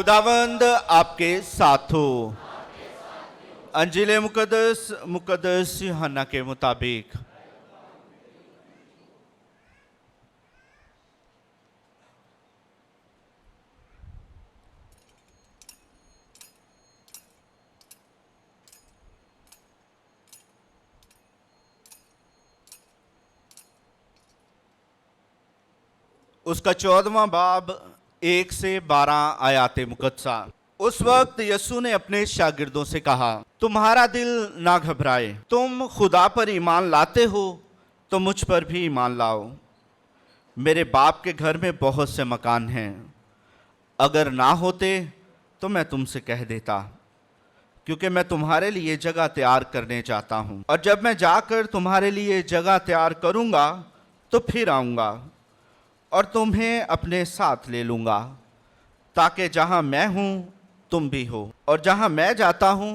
खुदावंद आपके साथ हो। अंजील मुकद्दस यूहन्ना के मुताबिक। उसका 14वां बाब 1 से 12 आयाते मुकद्दसा। उस वक्त यीशु ने अपने शागिर्दों से कहा, तुम्हारा दिल ना घबराए। तुम खुदा पर ईमान लाते हो तो मुझ पर भी ईमान लाओ। मेरे बाप के घर में बहुत से मकान हैं। अगर ना होते तो मैं तुमसे कह देता, क्योंकि मैं तुम्हारे लिए जगह तैयार करने चाहता हूँ। और जब मैं जाकर तुम्हारे लिए जगह तैयार करूँगा तो फिर आऊँगा और तुम्हें अपने साथ ले लूँगा, ताकि जहाँ मैं हूँ तुम भी हो, और जहाँ मैं जाता हूँ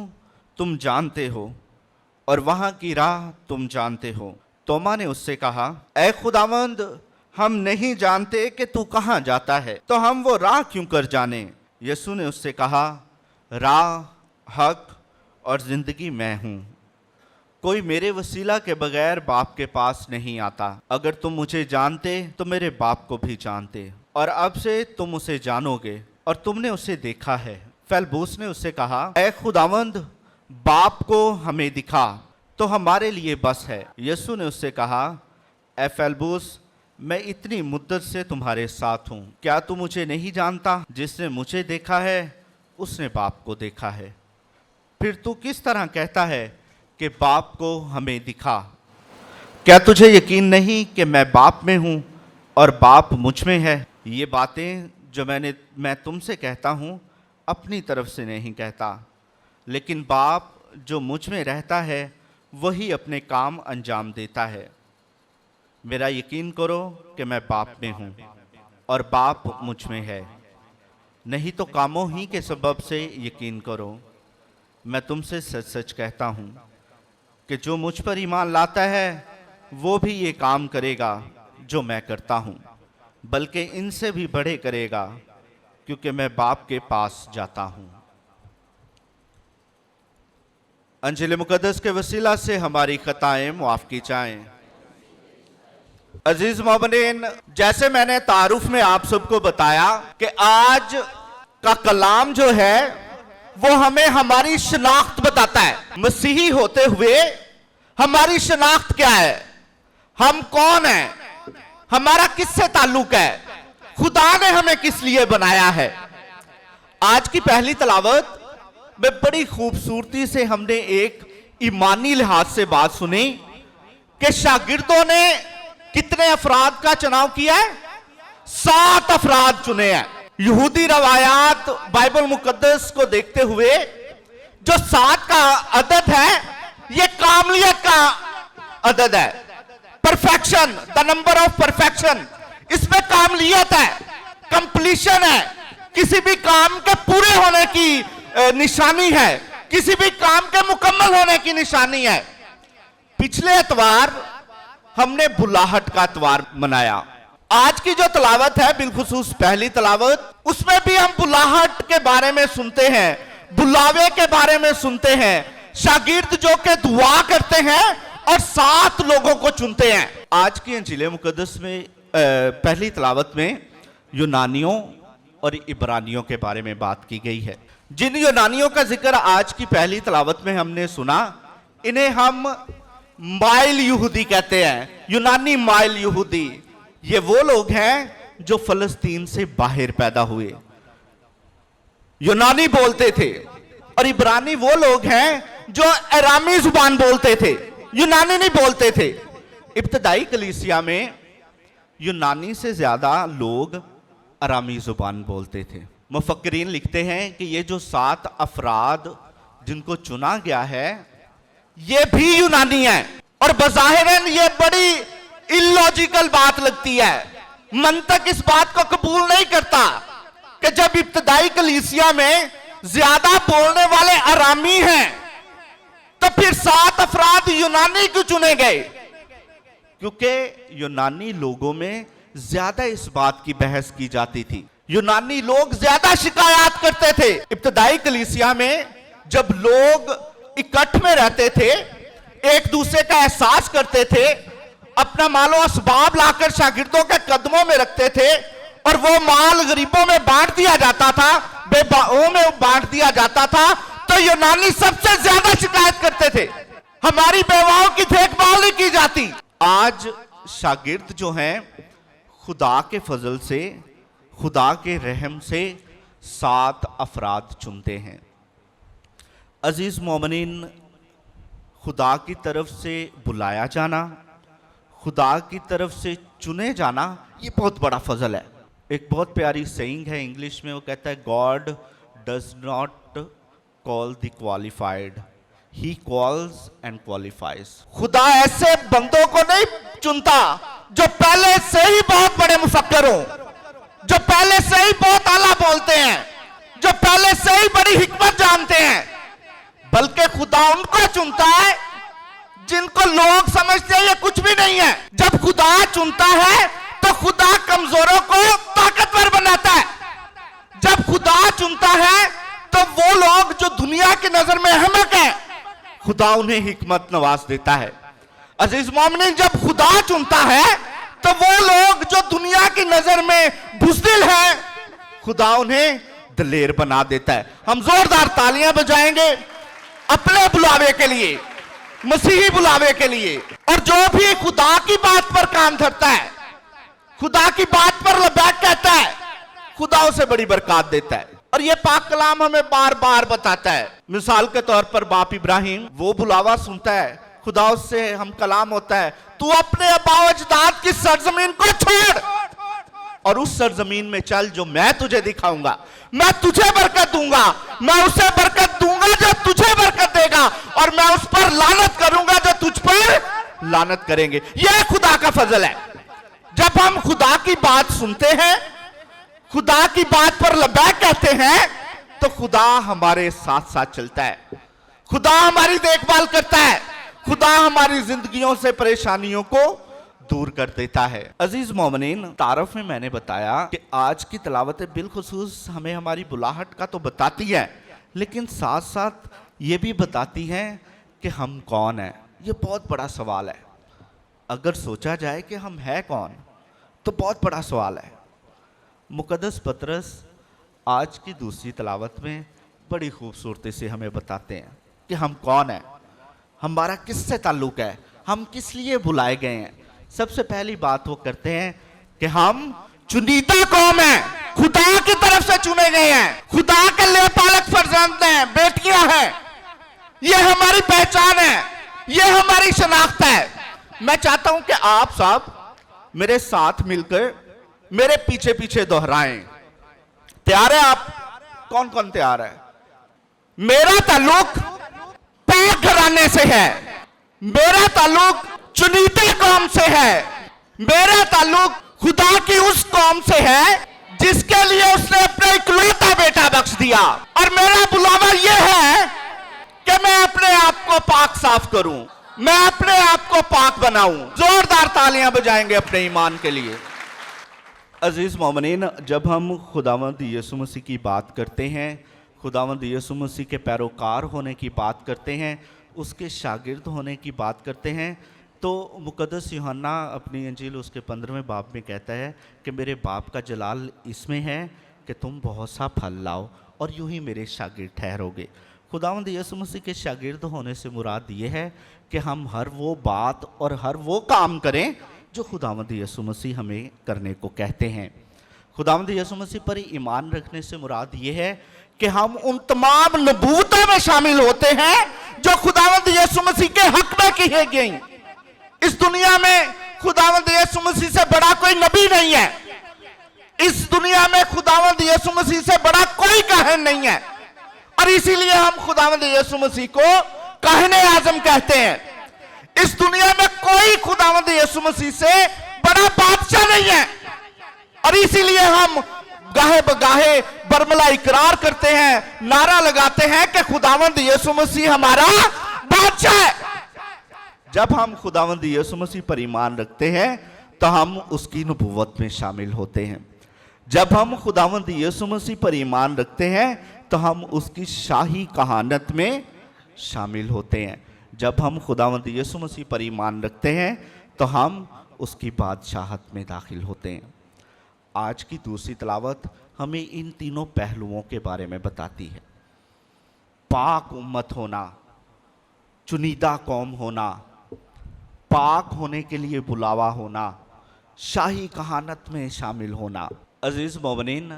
तुम जानते हो, और वहाँ की राह तुम जानते हो। तोमा ने उससे कहा, ऐ खुदावंद, हम नहीं जानते कि तू कहाँ जाता है, तो हम वो राह क्यों कर जाने। यीशु ने उससे कहा, राह, हक और ज़िंदगी मैं हूँ। कोई मेरे वसीला के बगैर बाप के पास नहीं आता। अगर तुम मुझे जानते तो मेरे बाप को भी जानते, और अब से तुम उसे जानोगे और तुमने उसे देखा है। फेलबूस ने उससे कहा, ऐ खुदावंद, बाप को हमें दिखा तो हमारे लिए बस है। यीशु ने उससे कहा, ऐ फेलबूस, मैं इतनी मुद्दत से तुम्हारे साथ हूँ, क्या तू मुझे नहीं जानता? जिसने मुझे देखा है उसने बाप को देखा है। फिर तू किस तरह कहता है कि बाप को हमें दिखा? क्या तुझे यकीन नहीं कि मैं बाप में हूँ और बाप मुझ में है? ये बातें जो मैं तुमसे कहता हूँ अपनी तरफ से नहीं कहता, लेकिन बाप जो मुझ में रहता है वही अपने काम अंजाम देता है। मेरा यकीन करो कि मैं बाप में हूँ और बाप मुझ में है, नहीं तो कामों ही के सबब से यकीन करो। मैं तुमसे सच सच कहता हूँ कि जो मुझ पर ईमान लाता है वो भी ये काम करेगा जो मैं करता हूँ, बल्कि इनसे भी बड़े करेगा, क्योंकि मैं बाप के पास जाता हूँ। अंजील मुकद्दस के वसीला से हमारी खताएं मुआफ की जाएं। अजीज मोमिनीन, जैसे मैंने तारुफ में आप सबको बताया कि आज का कलाम जो है वो हमें हमारी शनाख्त बताता है। मसीही होते हुए हमारी शनाख्त क्या है, हम कौन हैं, हमारा किससे ताल्लुक है, खुदा ने हमें किस लिए बनाया है। आज की पहली तलावत में बड़ी खूबसूरती से हमने एक ईमानी लिहाज से बात सुनी कि शागिर्दों ने कितने अफराद का चुनाव किया है? 7 अफराद चुने हैं। यहूदी रवायात बाइबल मुकद्दस को देखते हुए जो 7 का अदद है ये कामलियत का अदद है, perfection, the number of perfection. इसमें कामलियत है, कंप्लीशन है, किसी भी काम के पूरे होने की निशानी है, किसी भी काम के मुकम्मल होने की निशानी है। पिछले एतवार हमने बुलाहट का एतवार मनाया। आज की जो तलावत है, बिलखुसूस पहली तलावत, उसमें भी हम बुलाहट के बारे में सुनते हैं, बुलावे के बारे में सुनते हैं, शागिर्द जो के दुआ करते हैं और 7 लोगों को चुनते हैं। आज की अंजील मुकद्दस में पहली तलावत में यूनानियों और इब्रानियों के बारे में बात की गई है। जिन यूनानियों का जिक्र आज की पहली तलावत में हमने सुना, इन्हें हम माइल यहूदी कहते हैं, यूनानी माइल यहूदी। ये वो लोग हैं जो फलस्तीन से बाहर पैदा हुए, यूनानी बोलते थे। और इब्रानी वो लोग हैं जो अरामी जुबान बोलते थे, यूनानी नहीं बोलते थे। इब्तदाई कलीसिया में यूनानी से ज्यादा लोग अरामी जुबान बोलते थे। मुफक्किरीन लिखते हैं कि ये जो 7 अफराद जिनको चुना गया है ये भी यूनानी है। और बज़ाहिरन ये बड़ी इलॉजिकल बात लगती है, मंतक इस बात को कबूल नहीं करता कि जब इब्तदाई कलीसिया में ज्यादा बोलने वाले अरामी हैं तो फिर 7 अफराद यूनानी क्यों चुने गए? क्योंकि यूनानी लोगों में ज्यादा इस बात की बहस की जाती थी यूनानी लोग ज्यादा शिकायत करते थे। इब्तदाई कलीसिया में जब लोग इकट्ठ में रहते थे, एक दूसरे का एहसास करते थे, अपना मालो असबाब लाकर शागिर्दों के कदमों में रखते थे और वो माल गरीबों में बांट दिया जाता था, बेवाओं में बांट दिया जाता था, तो यूनानी सबसे ज्यादा शिकायत करते थे, हमारी बेवाओं की देखभाल नहीं की जाती। आज शागिर्द जो हैं, खुदा के फजल से, खुदा के रहम से 7 अफराद चुनते हैं। अजीज मोमिनीन, खुदा की तरफ से बुलाया जाना, खुदा की तरफ से चुने जाना, ये बहुत बड़ा फजल है। एक बहुत प्यारी सेइंग है इंग्लिश में, वो कहता है God does not call the qualified, he calls and qualifies. खुदा ऐसे बंदों को नहीं चुनता जो पहले से ही बहुत बड़े मुफक्कर हो, जो पहले से ही बहुत आला बोलते हैं, जो पहले से ही बड़ी हिकमत जानते हैं, बल्कि खुदा उनको चुनता है जिनको लोग समझते हैं ये कुछ भी नहीं है। जब खुदा चुनता है तो खुदा कमजोरों को ताकतवर बनाता है। जब खुदा चुनता है तो वो लोग जो दुनिया की नजर में अहमक हैं, खुदा उन्हें हिकमत नवाज देता है। अजीज मोमिनीन, जब खुदा चुनता है तो वो लोग जो दुनिया की नजर में बुज़दिल हैं, खुदा उन्हें दलेर बना देता है। हम जोरदार तालियां बजाएंगे अपने बुलावे के लिए, मसीही बुलावे के लिए। और जो भी खुदा की बात पर कान धरता है, खुदा की बात पर लबैक कहता है, खुदा उसे बड़ी बरकत देता है। और ये पाक कलाम हमें बार बार बताता है। मिसाल के तौर पर बाप इब्राहिम, वो बुलावा सुनता है, खुदा उससे हम कलाम होता है, तू अपने आबा अजदाद की सरजमीन को छोड़ और उस सरजमीन में चल जो मैं तुझे दिखाऊंगा, मैं तुझे बरकत दूंगा, मैं उसे बरकत दूंगा जो तुझे बरकत देगा, और मैं उस पर लानत करूंगा जो तुझ पर लानत करेंगे। यह खुदा का फजल है। जब हम खुदा की बात सुनते हैं, खुदा की बात पर लबैक कहते हैं, तो खुदा हमारे साथ साथ चलता है, खुदा हमारी देखभाल करता है, खुदा हमारी जिंदगियों से परेशानियों को दूर कर देता है। अजीज मोमिनीन, तारफ में मैंने बताया कि आज की तलावत बिलखुसूस हमें हमारी बुलाहट का तो बताती है, लेकिन साथ साथ ये भी बताती है कि हम कौन हैं। ये बहुत बड़ा सवाल है। अगर सोचा जाए कि हम हैं कौन, तो बहुत बड़ा सवाल है। मुकद्दस पतरस आज की दूसरी तलावत में बड़ी खूबसूरती से हमें बताते हैं कि हम कौन हैं, हमारा किससे ताल्लुक है, हम किस लिए बुलाए गए हैं। सबसे पहली बात वो करते हैं कि हम चुनीता कौम हैं, खुदा की तरफ से चुने गए हैं, खुदा के लिए पालक फर्जंद हैं, बेटियां हैं। ये हमारी पहचान है, ये हमारी शनाख्त है। मैं चाहता हूं कि आप सब मेरे साथ मिलकर मेरे पीछे पीछे दोहराएं। तैयार है आप? कौन कौन तैयार है? मेरा ताल्लुक पाक घराने से है, मेरा ताल्लुक चुनीते कौम से है, मेरा ताल्लुक खुदा की उस कौम से है जिसके लिए उसने अपना इकलौता बेटा बख्श दिया। और मेरा बुलावा यह है कि मैं अपने आप को पाक साफ करूं, मैं अपने आप को पाक बनाऊं। जोरदार तालियां बजाएंगे अपने ईमान के लिए। अजीज मोमिनीन, जब हम खुदावंद यीशु मसीह की बात करते हैं, खुदावंद यीशु मसीह के पैरोकार होने की बात करते हैं, उसके शागिर्द होने की बात करते हैं, तो मुकद्दस यूहन्ना अपनी अंजील उसके 15वें बाब में कहता है कि मेरे बाप का जलाल इसमें है कि तुम बहुत सा फल लाओ और यूं ही मेरे शागिर्द ठहरोगे। खुदावंद यीशु मसीह के शागिर्द होने से मुराद ये है कि हम हर वो बात और हर वो काम करें जो खुदावंद यीशु मसीह हमें करने को कहते हैं। खुदावंद यीशु मसीह पर ईमान रखने से मुराद ये है कि हम उन तमाम नबूवतों में शामिल होते हैं जो खुदावंद यीशु मसीह के हक में की है गई। इस दुनिया में खुदावंद यीशु मसीह से बड़ा कोई नबी नहीं है, इस दुनिया में खुदावंद यीशु मसीह से बड़ा कोई काहिन नहीं है, और इसीलिए हम खुदावंद यीशु मसीह को काहिन आजम कहते हैं। इस दुनिया में कोई खुदावंद यीशु मसीह से बड़ा बादशाह नहीं है, और इसीलिए हम गाहे बगाहे बरमला इकरार करते हैं, नारा लगाते हैं कि खुदावंद यीशु मसीह हमारा बादशाह है। जब हम खुदावंद यीशु मसीह पर ईमान रखते हैं तो हम उसकी नबूवत में शामिल होते हैं। जब हम खुदावंद यीशु मसीह पर ईमान रखते हैं तो हम उसकी शाही कहानत में शामिल होते हैं। जब हम खुदावंद यीशु मसीह पर ईमान रखते हैं तो हम उसकी बादशाहत में दाखिल होते हैं। आज की दूसरी तलावत हमें इन तीनों पहलुओं के बारे में बताती है। पाक उम्मत होना, चुनीदा कौम होना, पाक होने के लिए बुलावा होना, शाही कहानत में शामिल होना। अजीज मोमिनीन,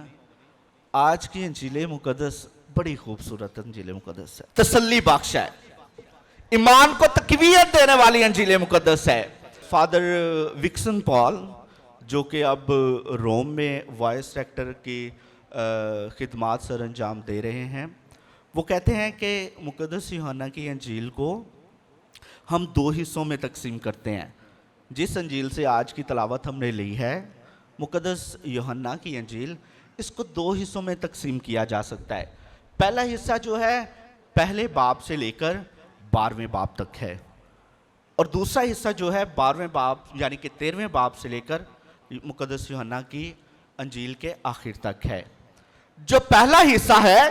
आज की इंजील मुकद्दस बड़ी खूबसूरत इंजील मुकद्दस है, तसल्ली बख्श है, ईमान को तकवीयत देने वाली इंजील मुकद्दस है। फादर विक्सन पॉल, जो कि अब रोम में वॉइस रेक्टर की खिदमात सर अंजाम दे रहे हैं, वो कहते हैं कि मुकद्दस यूहन्ना की इंजील को हम दो हिस्सों में तकसीम करते हैं। जिस इंजील से आज की तलावत हमने ली है, मुकद्दस यूहन्ना की इंजील, इसको दो हिस्सों में तकसीम किया जा सकता है। पहला हिस्सा जो है पहले बाब से लेकर 12वें बाब तक है, और दूसरा हिस्सा जो है 12वें बाब यानी कि 13वें बाब से लेकर मुकद्दस यूहन्ना की इंजील के आखिर तक है। जो पहला हिस्सा है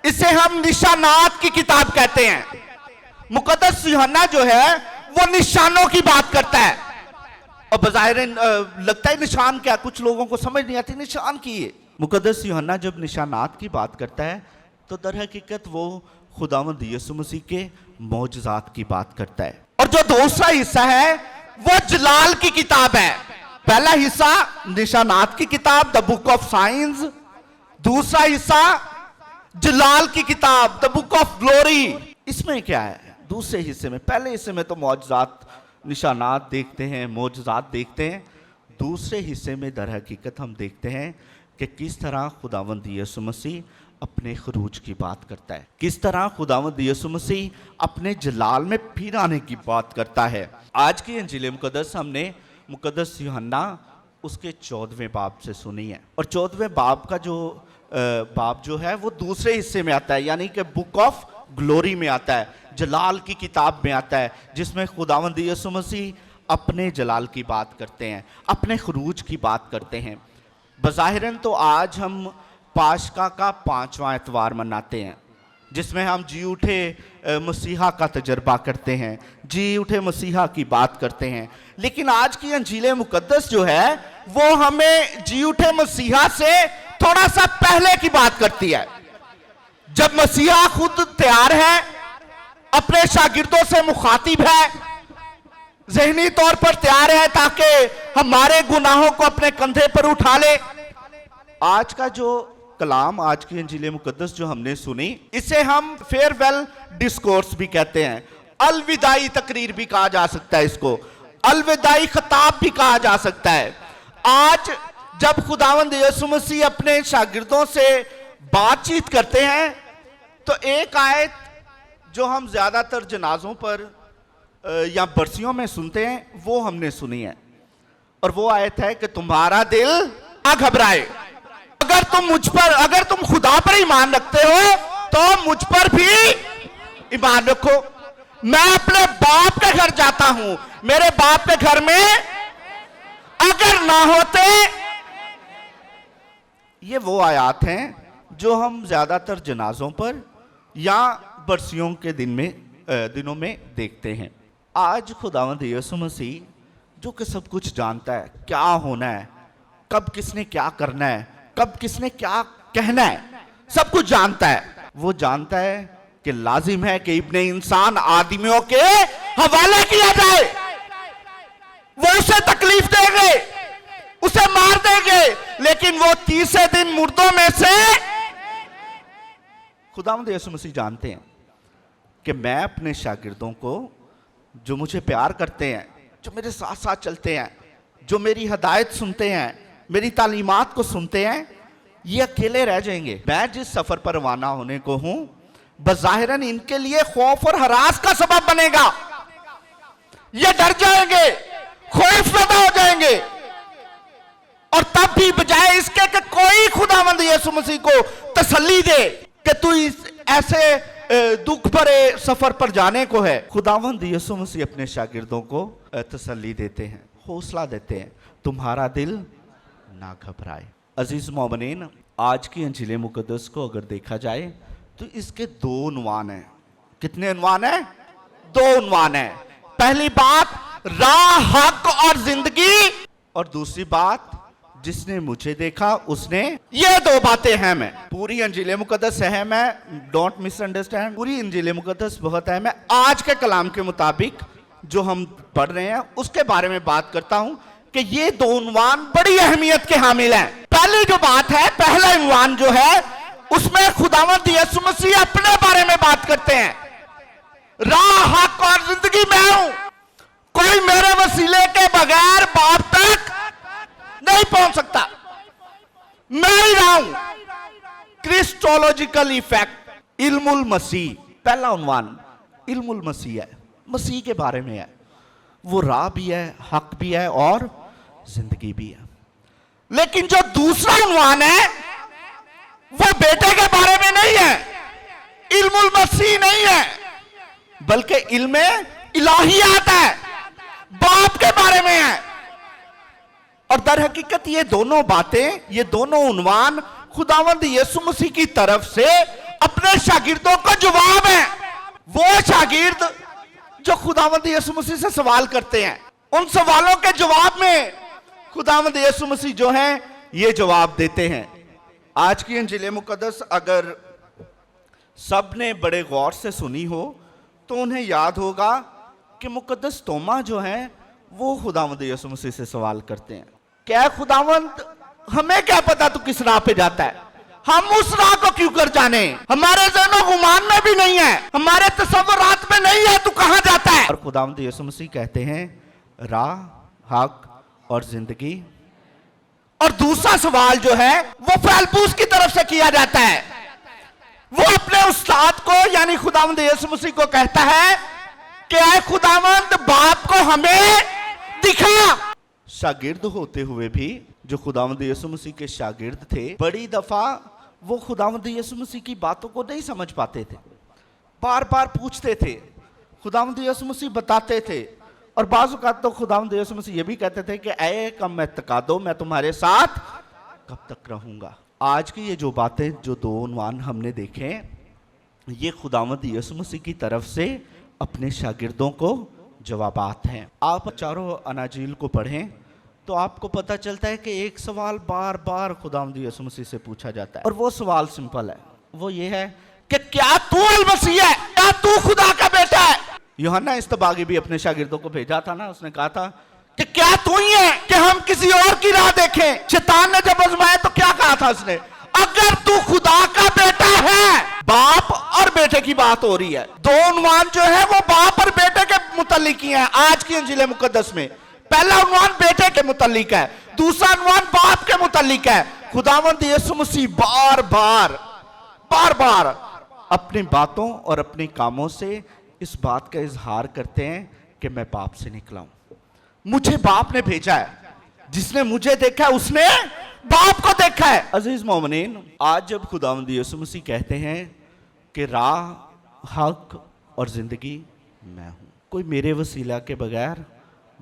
इसे हम निशानात की किताब कहते हैं। मुकद्दस यूहन्ना जो है वो निशानों की बात करता है, और बज़ाहिर लगता है निशान क्या, कुछ लोगों को समझ नहीं आती निशान की है। मुकद्दस यूहन्ना जब निशानात की बात करता है तो दर हकीकत वो खुदावंद यीशु मसीह के मौजज़ात की बात करता है। और जो दूसरा हिस्सा है वो जलाल की किताब है। पहला हिस्सा निशानात की किताब, द बुक ऑफ साइंस। दूसरा हिस्सा जलाल की किताब, द बुक ऑफ ग्लोरी। इसमें क्या है दूसरे हिस्से में? पहले हिस्से में तो मौजज़ात, निशानात देखते हैं, मौजज़ात देखते हैं। दूसरे हिस्से में दर हकीकत हम देखते हैं कि किस तरह खुदावंद यीशु मसीह अपने खरूज की बात करता है, किस तरह खुदावंद यीशु मसीह अपने जलाल में फिर आने की बात करता है। आज की इंजील मुकद्दस हमने मुकद्दस यूहन्ना उसके 14वें बाब से सुनी है, और 14वें बाब का जो बाब जो है वो दूसरे हिस्से में आता है, यानी कि बुक ऑफ ग्लोरी में आता है, जलाल की किताब में आता है, जिसमें खुदावंद यीशु मसीह अपने जलाल की बात करते हैं, अपने खरूज की बात करते हैं। बज़ाहिरन तो आज हम पाशका का 5वां एतवार मनाते हैं, जिसमें हम जी उठे मसीहा का तजर्बा करते हैं, जी उठे मसीहा की बात करते हैं। लेकिन आज की इंजील मुकद्दस जो है वो हमें जी उठे मसीहा से थोड़ा सा पहले की बात करती है, जब मसीहा खुद तैयार है, अपने शागिर्दों से मुखातिब है, ज़हनी तौर पर तैयार है ताकि हमारे गुनाहों को अपने कंधे पर उठा ले। आज का जो कलाम, आज की इंजील मुकद्दस जो हमने सुनी, इसे हम फेयरवेल डिस्कोर्स भी कहते हैं, अलविदाई तकरीर भी कहा जा सकता है, इसको अलविदाई खिताब भी कहा जा सकता है। आज जब खुदावंद यीशु मसीह अपने शागिर्दों से बातचीत करते हैं तो एक आयत जो हम ज्यादातर जनाजों पर या बरसियों में सुनते हैं वो हमने सुनी है, और वो आयत है कि तुम्हारा दिल ना घबराए। अगर तुम खुदा पर ईमान रखते हो तो मुझ पर भी ईमान रखो। मैं अपने बाप के घर जाता हूं, मेरे बाप के घर में अगर ना होते। ये वो आयात हैं जो हम ज्यादातर जनाजों पर या बरसियों के दिनों में देखते हैं। आज खुदावंद यीशु मसीह जो कि सब कुछ जानता है, क्या होना है, कब किसने क्या करना है, कब किसने क्या कहना है, सब कुछ जानता है। वो जानता है कि लाजिम है कि इब्ने इंसान आदमियों के हवाले किया जाए। वो उसे तकलीफ देंगे, उसे मार देंगे, लेकिन वो तीसरे दिन मुर्दों में से। खुदावंद यीशु मसीह जानते हैं कि मैं अपने शागिर्दों को, जो मुझे प्यार करते हैं, जो मेरे साथ साथ चलते हैं, जो मेरी हदायत सुनते हैं, मेरी तालीमात को सुनते हैं, ये अकेले रह जाएंगे। मैं जिस सफर पर रवाना होने को हूं, बज़ाहिरन इनके लिए खौफ और हरास का सबब बनेगा। ये डर जाएंगे, खौफ पैदा हो जाएंगे, और तब भी बजाय इसके कि कोई खुदावंद यीशु मसीह को तसल्ली दे कि तू इस ऐसे दुख भरे सफर पर जाने को है, खुदावंद यीशु मसीह अपने शागिर्दों को तसल्ली देते हैं, हौसला देते हैं, तुम्हारा दिल ना घबराए। अजीज मोमिनीन, आज की इंजील मुकद्दस को अगर देखा जाए तो इसके दो उन्वान हैं। कितने उन्वान हैं? दो उन्वान हैं। पहली बात राह, हक और जिंदगी, और दूसरी बात जिसने मुझे देखा उसने। ये दो बातें हैं। मैं पूरी इंजील मुकद्दस अहम है, डोंट मिसअंडरस्टैंड। पूरी इंजील मुकद्दस बहुत अहम है। आज के कलाम के मुताबिक जो हम पढ़ रहे हैं उसके बारे में बात करता हूं कि ये दो उन्वान बड़ी अहमियत के हामिल हैं। पहली जो बात है, पहला उन्वान जो है उसमें खुदावंद यीशु मसीह अपने बारे में बात करते हैं। राह, हक और जिंदगी मैं हूं, कोई मेरे वसीले के बगैर बाप तक नहीं पहुंच सकता, मैं ही रहा हूं। क्रिस्टोलॉजिकल इफेक्ट, इल्मुल मसीह। पहला उन्वान इल्मुल मसीह है, मसीह के बारे में है। वो राह भी है, हक भी है और जिंदगी भी है। लेकिन जो दूसरा उन्वान है वो बेटे के बारे में नहीं है, इल्मुल मसीह नहीं है, बल्कि इल्मे इलाहियात है, बाप के बारे में है। और दर हकीकत ये दोनों बातें, ये दोनों उन्वान खुदावंद यीशु मसीह की तरफ से अपने शागिर्दों को जवाब है। वो शागिर्द जो खुदावंद यीशु मसीह से सवाल करते हैं, उन सवालों के जवाब में खुदावंद यीशु मसीह जो हैं ये जवाब देते हैं। आज की इंजील मुकद्दस अगर सबने बड़े गौर से सुनी हो तो उन्हें याद होगा कि मुकद्दस तोमा जो हैं वो खुदावंद यीशु मसीह से सवाल करते हैं, क्या खुदावंद हमें क्या पता तू किस राह पे जाता है, हम उस राह को क्यों कर जाने, हमारे ज़हनो गुमान में भी नहीं है, हमारे तसव्वुरात में नहीं है, तू कहां जाता है। और खुदावंद यीशु मसीह कहते हैं राह, हक और जिंदगी। और दूसरा सवाल जो है वो फैलपूस की तरफ से किया जाता है। वो अपने उस्ताद को यानी खुदावंद यीशु मसीह को कहता है कि ऐ खुदावंद बाप को हमें दिखा। शागिर्द होते हुए भी जो खुदावंद यीशु मसीह के शागिर्द थे, बड़ी दफा वो खुदावंद यीशु मसीह की बातों को नहीं समझ पाते थे, बार बार पूछते थे, खुदावंद यीशु मसीह बताते थे। और बाज़ औक़ात तो खुदावंद यीशु मसीह ये भी कहते थे कि ऐ कम मैं तका दो, मैं तुम्हारे साथ कब तक रहूंगा। आज की ये जो बातें, जो दो उन्वान हमने देखे, ये खुदावंद यीशु मसीह की तरफ से अपने शागिर्दों को जवाबात हैं। आप चारों अनाजील को पढ़ें तो आपको पता चलता है कि एक सवाल बार बार खुदावंद यीशु मसीह से पूछा जाता है, और वो सवाल सिंपल है। वो ये है कि क्या तू अल मसीह है, क्या तू खुदा का बेटा है। यूहन्ना इस्तबागी भी अपने शागिर्दों को भेजा था ना, उसने कहा था कि क्या तू ही है कि हम किसी और की राह देखें। शैतान ने जब आजमाया तो क्या कहा था उसने, अगर तू खुदा का बेटा है। बाप और बेटे की बात हो रही है। दो उन्वान जो है वो बाप और बेटे के मुतल्लिक ही है आज की इंजील मुकद्दस में। पहला उन्वान बेटे के मुतल्लिक है, दूसरा उन्वान बाप के मुतल्लिक है। खुदावंद यीशु मसीह बार बार अपनी बातों और अपने कामों से इस बात का इजहार करते हैं कि मैं बाप से निकला हूं, मुझे बाप ने भेजा है, जिसने मुझे देखा है उसने बाप को देखा है। अजीज मोमिनीन, आज जब खुदावंद यीशु मसीह कहते हैं कि राह, हक और जिंदगी मैं हूं, कोई मेरे वसीला के बगैर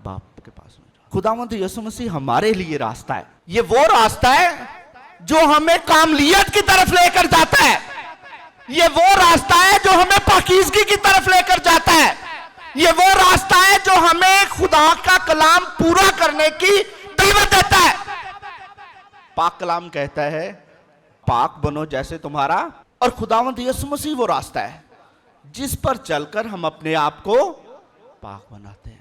बाप के पास नहीं जा। खुदावंद यीशु मसीह हमारे लिए रास्ता है। ये वो रास्ता है जो हमें कामलियत की तरफ लेकर जाता है। ये वो रास्ता है जो हमें पाकीज़गी की तरफ लेकर जाता है। ये वो रास्ता है जो हमें खुदा का कलाम पूरा करने की दावत देता है। पाक कलाम कहता है पाक बनो जैसे तुम्हारा, और खुदावंद यीशु मसीह वो रास्ता है जिस पर चलकर हम अपने आप को पाक बनाते हैं।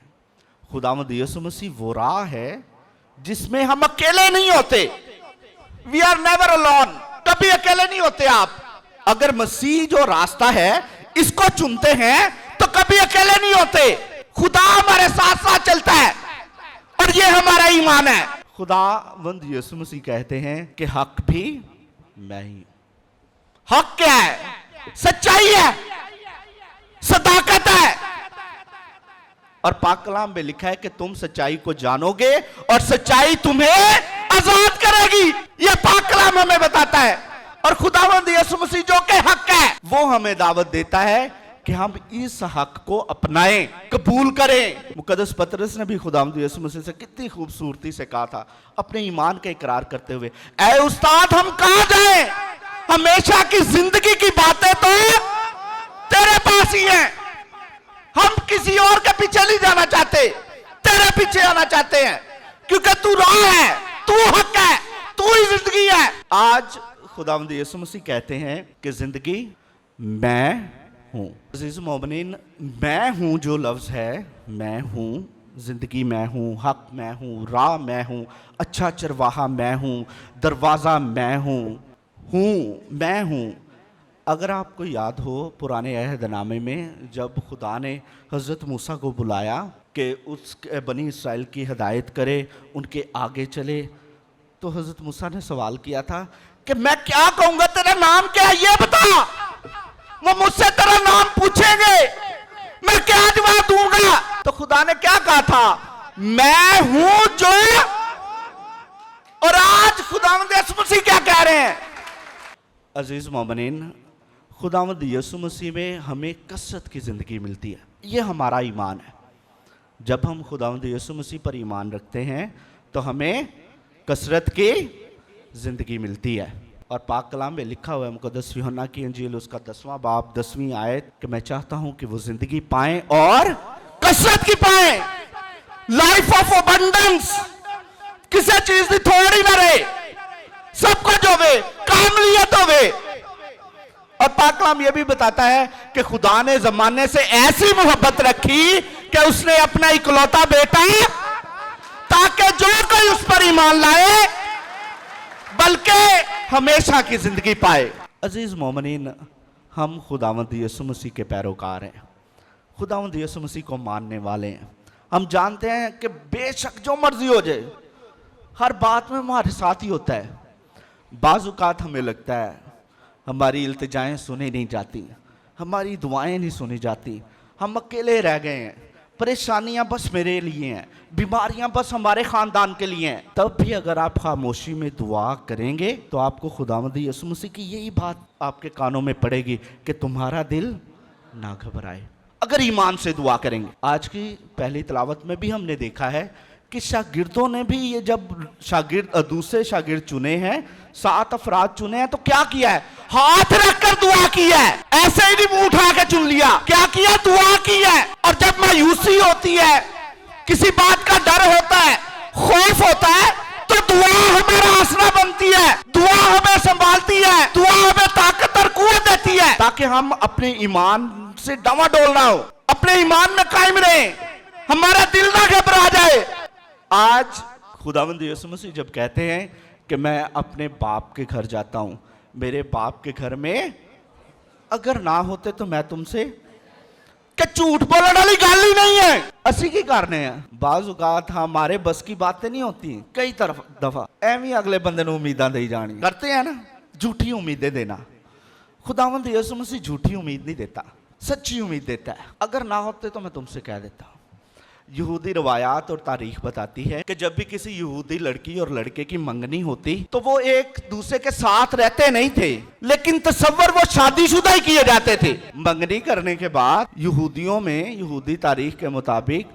खुदावंद यीशु मसीह वो राह है जिसमें हम अकेले नहीं होते। वी आर नेवर अलोन, कभी अकेले नहीं होते आप। अगर मसीह जो रास्ता है इसको चुनते हैं तो कभी अकेले नहीं होते। खुदा हमारे साथ साथ चलता है और ये हमारा ईमान है। खुदावंद यीशु मसीह कहते हैं कि हक भी मैं ही हूं। हक क्या है? सच्चाई है, सदाकत है। और पाक कलाम में लिखा है कि तुम सच्चाई को जानोगे और सच्चाई तुम्हें आजाद करेगी। यह पाक कलाम हमें बताता है। और खुदावंद यीशु मसीह जो के हक है वो हमें दावत देता है कि हम इस हक को अपनाएं, कबूल करें। मुकद्दस पतरस ने भी खुदावंद यीशु मसीह से कितनी खूबसूरती से कहा था, अपने ईमान का इकरार करते हुए, ऐ उस्ताद हम कहां जाएं? हमेशा की जिंदगी की बातें तो तेरे पास ही हैं। हम किसी और के पीछे नहीं जाना चाहते, तेरे पीछे आना चाहते हैं, क्योंकि तू राह है, तू हक है, तू ही जिंदगी है। आज खुदावंद यीशु मसीह कहते हैं कि जिंदगी मैं हूं। अजीज मोमिनीन, मैं हूं जो लफ्ज है, मैं हूं, जिंदगी मैं हूं, हक मैं हूं, राह मैं हूं, अच्छा चरवाहा मैं हूं, दरवाजा मैं हूं, मैं हूं। अगर आपको याद हो पुराने अहदनामे में जब खुदा ने हज़रत मूसा को बुलाया कि उस बनी इसराइल की हिदायत करे, उनके आगे चले, तो हज़रत मूसा ने सवाल किया था कि मैं क्या कहूंगा, तेरा नाम क्या है ये बता। वो मुझसे तेरा नाम पूछेंगे, मैं क्या जवाब दूंगा? तो खुदा ने क्या कहा था, मैं हूं जो। और आज खुदावंद यीशु मसीह क्या कह रहे हैं? अजीज मोमिनीन, खुदावंद यीशु मसीह में हमें कसरत की ज़िंदगी मिलती है, ये हमारा ईमान है। जब हम खुदावंद यीशु मसीह पर ईमान रखते हैं तो हमें कसरत की ज़िंदगी मिलती है। और पाक कलाम में लिखा हुआ है, मुकद्दस यूहन्ना की इंजील उसका 10वां बाब 10वीं आयत, कि मैं चाहता हूं कि वो ज़िंदगी पाएं और कसरत की पाएं, लाइफ ऑफ अबंडेंस, किसी चीज की थोड़ी ना रहे, सब कुछ होवे, कामलियत होवे। और पाक कलाम यह भी बताता है कि खुदा ने जमाने से ऐसी मोहब्बत रखी कि उसने अपना इकलौता बेटा, ताकि जो कोई उस पर ईमान लाए बल्कि हमेशा की जिंदगी पाए। अजीज मोमिनीन, हम खुदावंद यीशु मसीह के पैरोकार हैं, खुदावंद यीशु मसीह को मानने वाले हैं। हम जानते हैं कि बेशक जो मर्जी हो जाए, हर बात में हमारे साथ ही होता है। बाज़-औक़ात हमें लगता है हमारी इल्तिजाएं सुनी नहीं जाती, हमारी दुआएं नहीं सुनी जाती, हम अकेले रह गए हैं, परेशानियां बस मेरे लिए हैं, बीमारियां बस हमारे ख़ानदान के लिए हैं। तब भी अगर आप खामोशी में दुआ करेंगे तो आपको खुदावंद यीशु मसीह की यही बात आपके कानों में पड़ेगी कि तुम्हारा दिल ना घबराए, अगर ईमान से दुआ करेंगे। आज की पहली तिलावत में भी हमने देखा है कि शागिर्दों ने भी, ये जब शागिर्द दूसरे शागिर्द चुने हैं, 7 अफराद चुने हैं, तो क्या किया है, हाथ रखकर दुआ की है, ऐसे ही नहीं मुंह उठा के चुन लिया, क्या किया, दुआ की है। और जब मायूसी होती है, किसी बात का डर होता है, खौफ होता है, तो दुआ हमारा आसरा बनती है, दुआ हमें संभालती है, दुआ हमें ताकत और कुव्वत देती है, ताकि हम अपने ईमान से डावाडोल ना हो, अपने ईमान में कायम रहें, हमारा दिल ना घबरा जाए। आज खुदावंद यीशु मसीह जब कहते हैं कि मैं अपने बाप के घर जाता हूं, मेरे बाप के घर में अगर ना होते तो मैं तुमसे, कि झूठ बोलने वाली गल ही नहीं है, असी की करने हैं। बाज़-औक़ात हमारे बस की बातें नहीं होती, कई दफा एवं अगले बंदे को उम्मीदां दी जानी करते हैं ना, झूठी उम्मीदें देना। खुदावंद यीशु मसीह झूठी उम्मीद नहीं देता, सच्ची उम्मीद देता है। अगर ना होते तो मैं तुमसे कह देता। यहूदी रवायात और तारीख बताती है कि जब भी किसी यहूदी लड़की और लड़के की मंगनी होती तो वो एक दूसरे के साथ रहते नहीं थे, लेकिन तसव्वुर वो शादीशुदा ही किए जाते थे। मंगनी करने के बाद यहूदियों में, यहूदी तारीख के मुताबिक,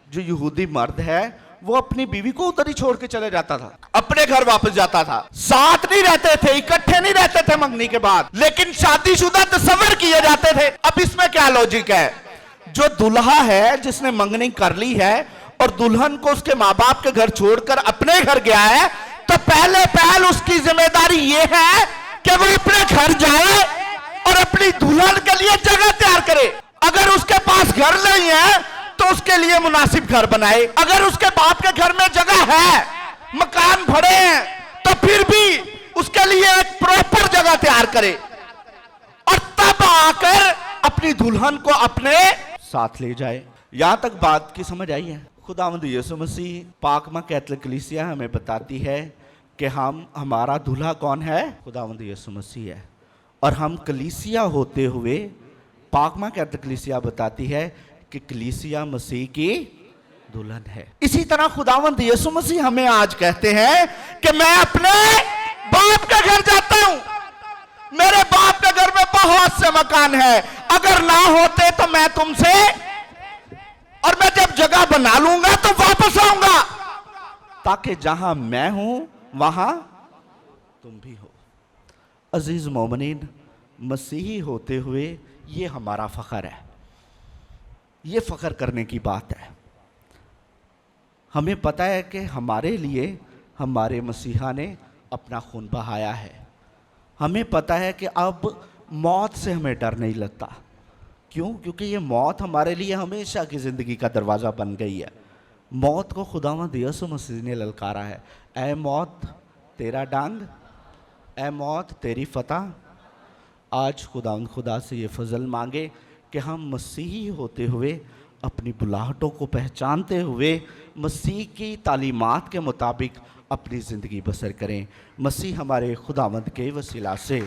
जो यहूदी मर्द है वो अपनी बीवी को उधर ही छोड़ के चले जाता था, अपने घर वापस जाता था, साथ नहीं रहते थे, इकट्ठे नहीं रहते थे मंगनी के बाद, लेकिन शादीशुदा तसव्वुर किए जाते थे। अब इसमें क्या लॉजिक है, जो दुल्हा है जिसने मंगनी कर ली है और दुल्हन को उसके माँ बाप के घर छोड़कर अपने घर गया है, तो पहले उसकी जिम्मेदारी यह है कि वो अपने घर जाए और अपनी दुल्हन के लिए जगह तैयार करे। अगर उसके पास घर नहीं है तो उसके लिए मुनासिब घर बनाए, अगर उसके बाप के घर में जगह है, मकान भरे हैं, तो फिर भी उसके लिए एक प्रॉपर जगह तैयार करे और तब आकर अपनी दुल्हन को अपने साथ ले जाए। यहां तक बात की समझ आई है? खुदावंद यीशु मसीह पाकमा कैथोलिक कलीसिया हमें बताती है कि हमारा दूल्हा कौन है, खुदावंद यीशु मसीह है। और हम कलीसिया होते हुए, पाकमा कैथोलिक कलीसिया बताती है कि कलीसिया मसीह की दुल्हन है। इसी तरह खुदावंद यीशु मसीह हमें आज कहते हैं कि मैं अपने बाप के घर जाता हूं, मेरे बाप के घर में बहुत से मकान है, अगर ना होते मैं तुमसे, और मैं जब जगह बना लूंगा तो वापस आऊंगा, ताकि जहां मैं हूं वहां तुम भी हो। अजीज मोमिनीन, मसीही होते हुए ये हमारा फख्र है, ये फख्र करने की बात है। हमें पता है कि हमारे लिए हमारे मसीहा ने अपना खून बहाया है। हमें पता है कि अब मौत से हमें डर नहीं लगता। क्यों? क्योंकि ये मौत हमारे लिए हमेशा की ज़िंदगी का दरवाज़ा बन गई है। मौत को खुदावंद यीशु मसीह ने ललकारा है, ऐ मौत तेरा डांग, ऐ मौत तेरी फतह। आज खुदा से ये फजल मांगे कि हम मसीही होते हुए अपनी बुलाहटों को पहचानते हुए मसीह की तालीमात के मुताबिक अपनी ज़िंदगी बसर करें। मसीह हमारे खुदावंद के वसीला से